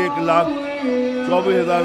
1,24,000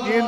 3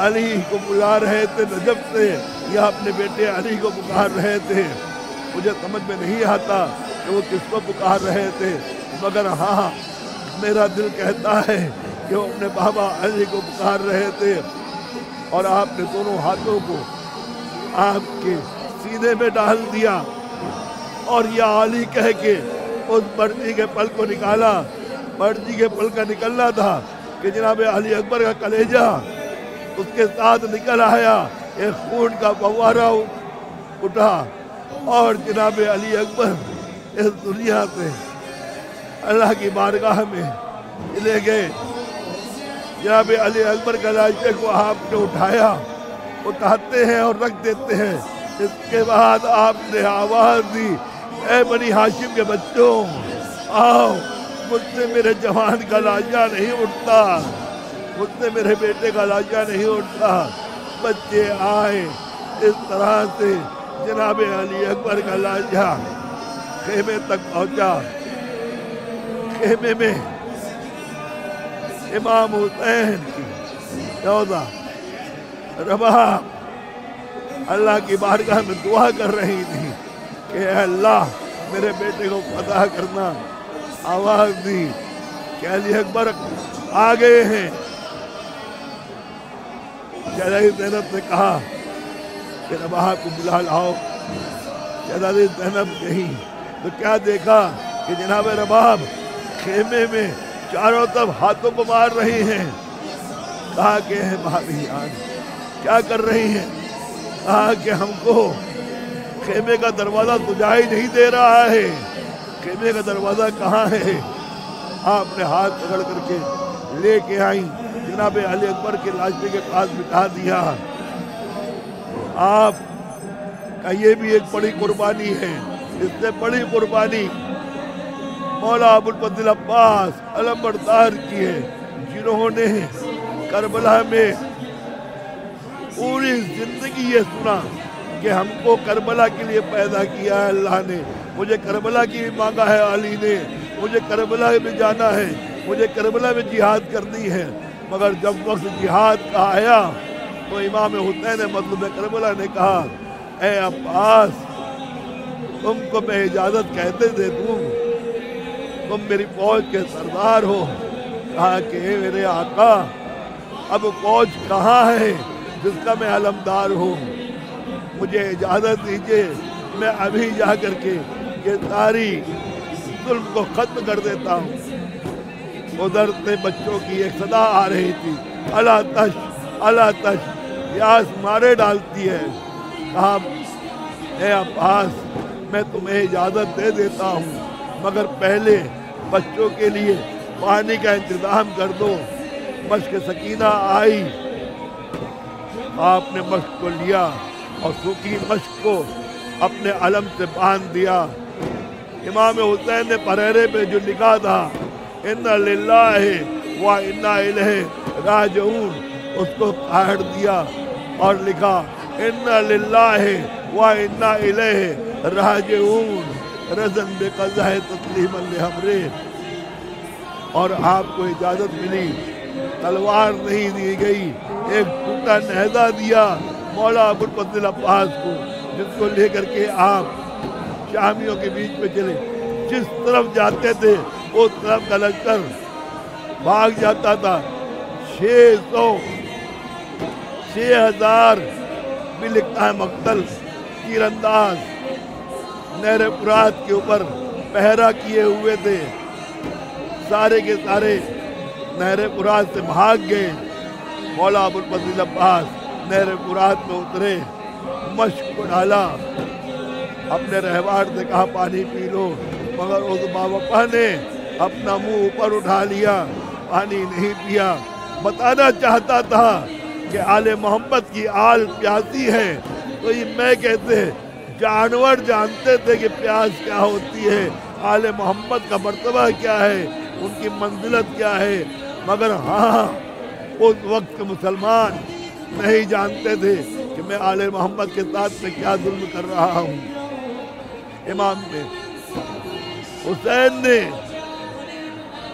علی کو بلا رہے تھے نجف سے یا اپنے بیٹے علی کو پکار رہے تھے، مجھے سمجھ میں نہیں آتا کہ وہ کس کو پکار رہے تھے، مگر ہاں میرا دل کہتا ہے کہ وہ اپنے بابا علی کو پکار رہے تھے، اور آپ نے دونوں ہاتھوں کو آپ کے سینے میں ڈال دیا اور یا علی کہہ کے اس مرضی کے پل کو نکالا۔ مرضی کے پل کا نکلنا تھا کہ جناب علی اکبر کا کلیجہ اس کے ساتھ نکل آیا، ایک خون کا فوارہ اٹھا، اور جناب علی اکبر اس دنیا سے اللہ کی بارگاہ میں چلے گئے۔ جناب علی اکبر کا لاشے کو آپ نے اٹھایا، اٹھاتے ہیں اور رکھ دیتے ہیں۔ اس کے بعد آپ نے آواز دی، اے بنی ہاشم کے بچوں، آؤ، مجھ سے میرے جوان کا لاشا نہیں اٹھتا، مجھ سے میرے بیٹے کا لاشا نہیں اٹھتا۔ بچے آئے، اس طرح سے جناب علی اکبر کا لاشا خیمے تک پہنچا۔ خیمے میں امام حسین کی روضہ رباب اللہ کی بارگاہ میں دعا کر رہی تھی کہ اے اللہ میرے بیٹے کو فتح کرنا۔ آواز دی کہ علی اکبر آ گئے ہیں۔ شہزادی زینب نے کہا کہ رباب کو بلا لاؤ۔ شہزادی زینب گئی تو کیا دیکھا کہ جناب رباب خیمے میں چاروں طرف ہاتھوں کو مار رہی ہیں۔ کہا کہ اے بھابھی آج کیا کر رہی ہیں؟ کہا کہ ہم کو خیمے کا دروازہ سجائی نہیں دے رہا ہے۔ خیمے کا دروازہ کہاں ہے؟ آپ نے ہاتھ پکڑ کر کے لے کے آئیں، جناب علی اکبر کے لاشے کے پاس بٹھا دیا۔ آپ کا یہ بھی ایک بڑی قربانی ہے۔ اس سے بڑی قربانی مولا ابو الفضل عباس علمبردار کی ہے، جنہوں نے کربلا میں پوری زندگی یہ سنا کہ ہم کو کربلا کے لیے پیدا کیا ہے اللہ نے، مجھے کربلا کی بھی مانگا ہے علی نے، مجھے کربلا میں جانا ہے، مجھے کربلا میں جہاد کرنی ہے۔ مگر جب وقت جہاد کا آیا تو امام حسین مظلوم کربلا نے کہا، اے عباس تم کو میں اجازت کہتے دے دوں، تم میری فوج کے سردار ہو۔ کہا کہ اے میرے آقا اب فوج کہاں ہے جس کا میں علمدار ہوں؟ مجھے اجازت دیجئے، میں ابھی جا کر کے یہ ساری ظلم کو ختم کر دیتا ہوں۔ ادھر سے بچوں کی ایک صدا آ رہی تھی، اللہ تش اللہ تش، پیاس مارے ڈالتی ہے۔ کہا اے عباس میں تمہیں اجازت دے دیتا ہوں، مگر پہلے بچوں کے لیے پانی کا انتظام کر دو۔ مشق سکینہ آئی، آپ نے مشق کو لیا اور سوکھی مشق کو اپنے علم سے باندھ دیا۔ امام حسین نے پرہرے پہ جو لکھا تھا اِنَّ لِلَّهِ وَإِنَّا إِلَيْهِ رَاجِعُونَ اس کو کاٹ دیا اور لکھا اِنَّ لِلَّهِ وَإِنَّا إِلَيْهِ رَاجِعُونَ رَزًا بِقَضَاءِ تَسْلِيمًا لِأَمْرِهِ۔ اور آپ کو اجازت ملی، تلوار نہیں دی گئی، ایک ٹوٹا نیزہ دیا مولا ابو الفضل عباس کو، جس کو لے کر کے آپ شامیوں کے بیچ میں چلے۔ جس طرف جاتے تھے اس طرف کا لشکر بھاگ جاتا تھا۔ 6,000 بھی لکھتا ہے مقتل تیر انداز نہر فرات کے اوپر پہرا کیے ہوئے تھے، سارے کے سارے نہر فرات سے بھاگ گئے۔ مولا ابو الفضل عباس نہر فرات میں اترے، مشق کو ڈالا، اپنے رہبار سے کہا پانی پی لو، مگر اس باوپا نے اپنا منہ اوپر اٹھا لیا، پانی نہیں پیا۔ بتانا چاہتا تھا کہ آل محمد کی آل پیاسی ہے، تو یہ میں کہتے جانور جانتے تھے کہ پیاس کیا ہوتی ہے، آل محمد کا مرتبہ کیا ہے، ان کی منزلت کیا ہے، مگر ہاں اس وقت کے مسلمان نہیں جانتے تھے کہ میں آل محمد کے ساتھ میں کیا ظلم کر رہا ہوں۔ امام نے حسین نے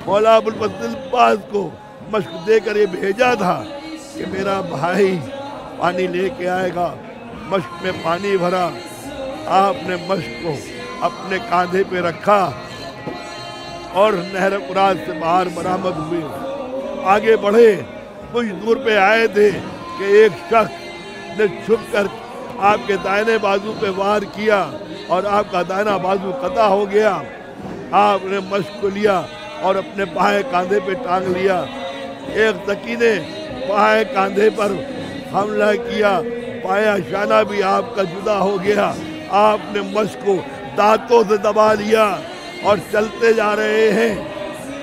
مولا ابو الفضل عباس کو مشق دے کر یہ بھیجا تھا کہ میرا بھائی پانی لے کے آئے گا۔ مشک میں پانی بھرا، آپ نے مشک کو اپنے کاندھے پہ رکھا اور نہر فرات سے باہر برآمد ہوئے۔ آگے بڑھے، کچھ دور پہ آئے تھے کہ ایک شخص نے چھپ کر آپ کے دائنے بازو پہ وار کیا اور آپ کا دائنا بازو قطع ہو گیا۔ آپ نے مشک کو لیا اور اپنے بائیں کاندھے پہ ٹانگ لیا۔ ایک تکی نے بائیں کاندھے پر حملہ کیا، بایاں شانہ بھی آپ کا جدا ہو گیا۔ آپ نے مشک کو دانتوں سے دبا لیا اور چلتے جا رہے ہیں۔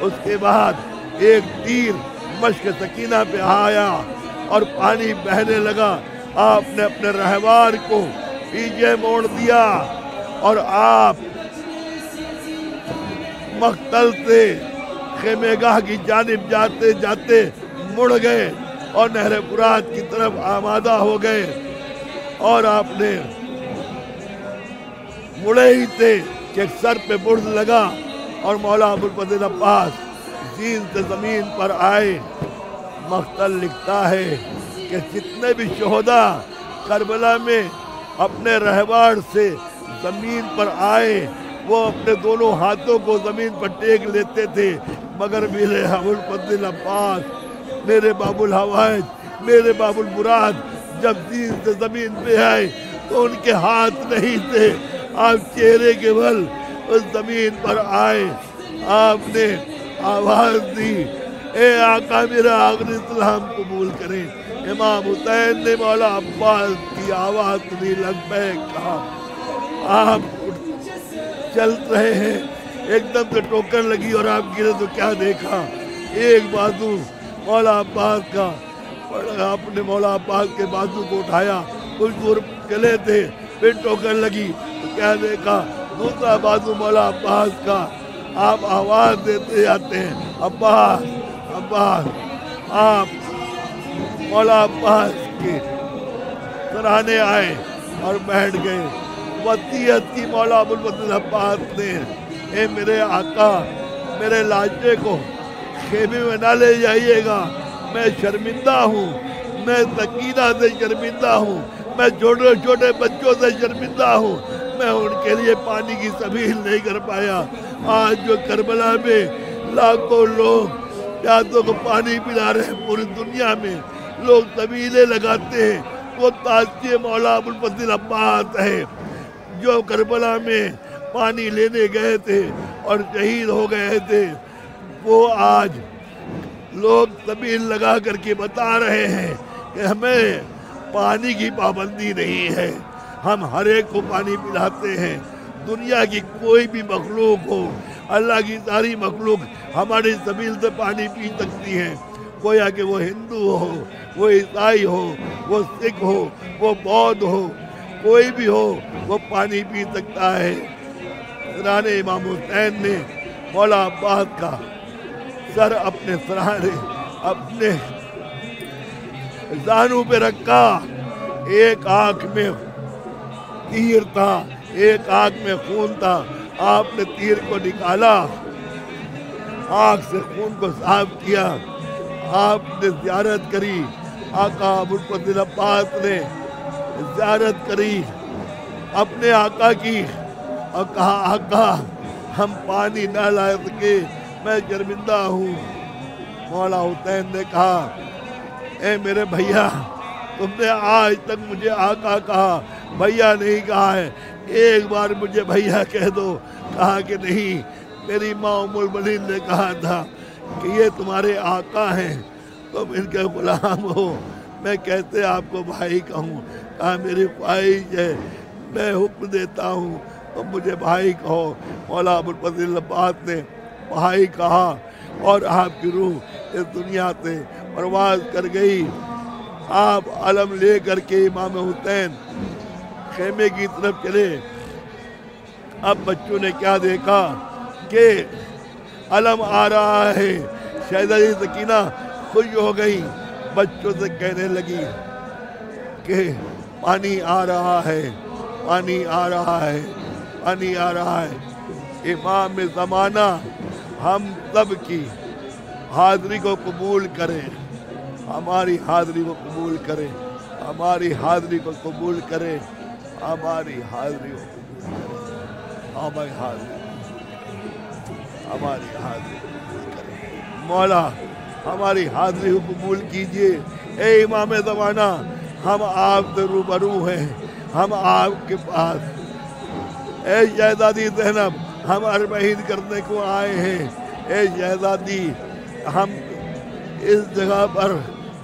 اس کے بعد ایک تیر مشک سکینہ پہ آیا اور پانی بہنے لگا۔ آپ نے اپنے رہوار کو پیچھے موڑ دیا اور آپ مقتل سے خیمے گاہ کی جانب جاتے جاتے مڑ گئے اور نہر فرات کی طرف آمادہ ہو گئے۔ اور آپ نے مڑے ہی تھے کہ سر پہ برد لگا اور مولا ابوالفضل عباس زین سے زمین پر آئے۔ مقتل لکھتا ہے کہ جتنے بھی شہداء کربلا میں اپنے رہوار سے زمین پر آئے وہ اپنے دونوں ہاتھوں کو زمین پر ٹیک لیتے تھے، مگر میرے ابوالفضل عباس، میرے باب الحوائج، میرے باب المراد جب زین سے زمین پہ آئے تو ان کے ہاتھ نہیں تھے، آپ چہرے کے بل اس زمین پر آئے۔ آپ نے آواز دی، اے آقا میرا آخری سلام قبول کریں۔ امام حسین نے مولا عباس کی آواز سنی، لبیک کہا۔ آپ چل رہے ہیں، ایک دم سے ٹوکر لگی اور آپ گرے تو کیا دیکھا، ایک بازو مولا عباس کا، آپ نے مولا عباس کے بازو کو اٹھایا، کچھ دور چلے تھے، پھر ٹوکر لگی تو کیا دیکھا، دوسرا بازو مولا عباس کا۔ آپ آواز دیتے جاتے ہیں، عباس عباس۔ آپ مولا عباس کے سرانے آئے اور بیٹھ گئے۔ وصیت کی مولا ابوالفضل عباس نے، اے میرے آقا، میرے لاشے کو خیمے میں نہ لے جائیے گا، میں شرمندہ ہوں، میں سکینہ سے شرمندہ ہوں، میں چھوٹے چھوٹے بچوں سے شرمندہ ہوں، میں ان کے لیے پانی کی سبیل نہیں کر پایا۔ آج جو کربلا میں لاکھوں لوگ پیاسوں کو پانی پلا رہے ہیں، پوری دنیا میں لوگ سبیلیں لگاتے ہیں، وہ تاثیر مولا ابوالفضل عباس ہے جو کربلا میں پانی لینے گئے تھے اور شہید ہو گئے تھے۔ وہ آج لوگ سبیل لگا کر کے بتا رہے ہیں کہ ہمیں پانی کی پابندی نہیں ہے، ہم ہر ایک کو پانی پلاتے ہیں۔ دنیا کی کوئی بھی مخلوق ہو، اللہ کی ساری مخلوق ہماری سبیل سے پانی پی سکتی ہیں، گویا کہ وہ ہندو ہو، وہ عیسائی ہو، وہ سکھ ہو، وہ بودھ ہو، کوئی بھی ہو وہ پانی پی سکتا ہے۔ سرانے امام حسین نے مولا عباس کا سر اپنے سرانے اپنے زانوں پہ رکھا، ایک آنکھ میں تیر تھا، ایک آنکھ میں خون تھا۔ آپ نے تیر کو نکالا، آنکھ سے خون کو صاف کیا، آپ نے زیارت کری، آقا ابوالفضل عباس نے زیارت کری اپنے آقا کی اور کہا آقا ہم پانی نہ لا سکے، میں شرمندہ ہوں۔ مولا حسین نے کہا اے میرے بھیا، تم نے آج تک مجھے آقا کہا، بھیا نہیں کہا ہے، ایک بار مجھے بھیا کہہ دو۔ کہا کہ نہیں، میری ماں ام المؤمنین نے کہا تھا کہ یہ تمہارے آقا ہیں، تم ان کے غلام ہو، میں کیسے آپ کو بھائی کہوں۔ کہا میری خواہش ہے، میں حکم دیتا ہوں تم مجھے بھائی کہو۔ مولا ابوالفضل عباس نے بھائی کہا اور آپ کی روح اس دنیا سے پرواز کر گئی۔ آپ علم لے کر کے امام حسین خیمے کی طرف چلے۔ اب بچوں نے کیا دیکھا کہ علم آ رہا ہے، شہزادی سکینہ خوش ہو گئی، بچوں سے کہنے لگی کہ پانی آ رہا ہے، پانی آ رہا ہے، پانی آ رہا ہے۔ امام زمانہ ہم سب کی حاضری کو قبول کرے، ہماری حاضری کو قبول کرے، ہماری حاضری کو قبول کرے، ہماری حاضری کو قبول کرے، ہماری حاضری ہماری حاضری کو قبول کرے۔ مولا ہماری حاضری کو قبول کیجئے۔ اے امام زمانہ، ہم آپ سے روبرو ہیں، ہم آپ کے پاس، اے شہزادی زینب ہم اربعین کرنے کو آئے ہیں۔ اے شہزادی ہم اس جگہ پر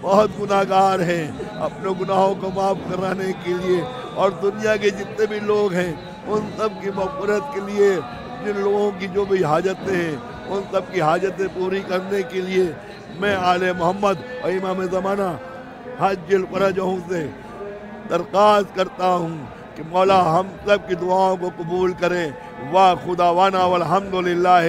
بہت گناہگار ہیں، اپنے گناہوں کو معاف کرانے کے لیے اور دنیا کے جتنے بھی لوگ ہیں ان سب کی مغفرت کے لیے، جن لوگوں کی جو بھی حاجتیں ہیں ان سب کی حاجتیں پوری کرنے کے لیے میں آل محمد اور امام زمانہ حج الفرجوں سے درخواست کرتا ہوں کہ مولا ہم سب کی دعاؤں کو قبول کریں۔ واہ خدا وانا والحمدللہ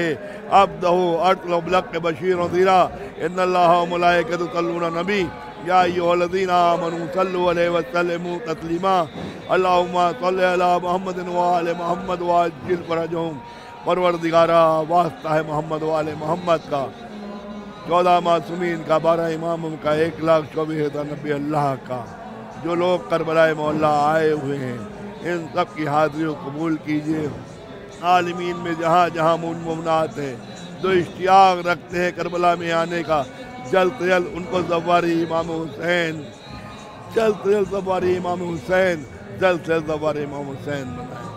عبدہ ارسل بالحق بشیرا ونذیرا ان اللہ وملائکتہ یصلون علی النبی یا ایھا الذین آمنوا صلوا علیہ وسلموا تسلیما اللہم صل علی محمد وآل محمد وعجل فرجہم۔ پروردگارہ واسطہ ہے محمد وآل محمد کا، 14 معصومین کا، 12 اماموں کا، 1,24,000 نبی اللہ کا، جو لوگ کربلا معلیٰ آئے ہوئے ہیں ان سب کی حاضری کو قبول کیجئے۔ عالمین میں جہاں جہاں مومنات ہیں جو اشتیاق رکھتے ہیں کربلا میں آنے کا، جلد سے جلد ان کو زواری امام حسین، جلد سے جلد زواری امام حسین، جلد سے جلد زواری امام حسین بنائیں۔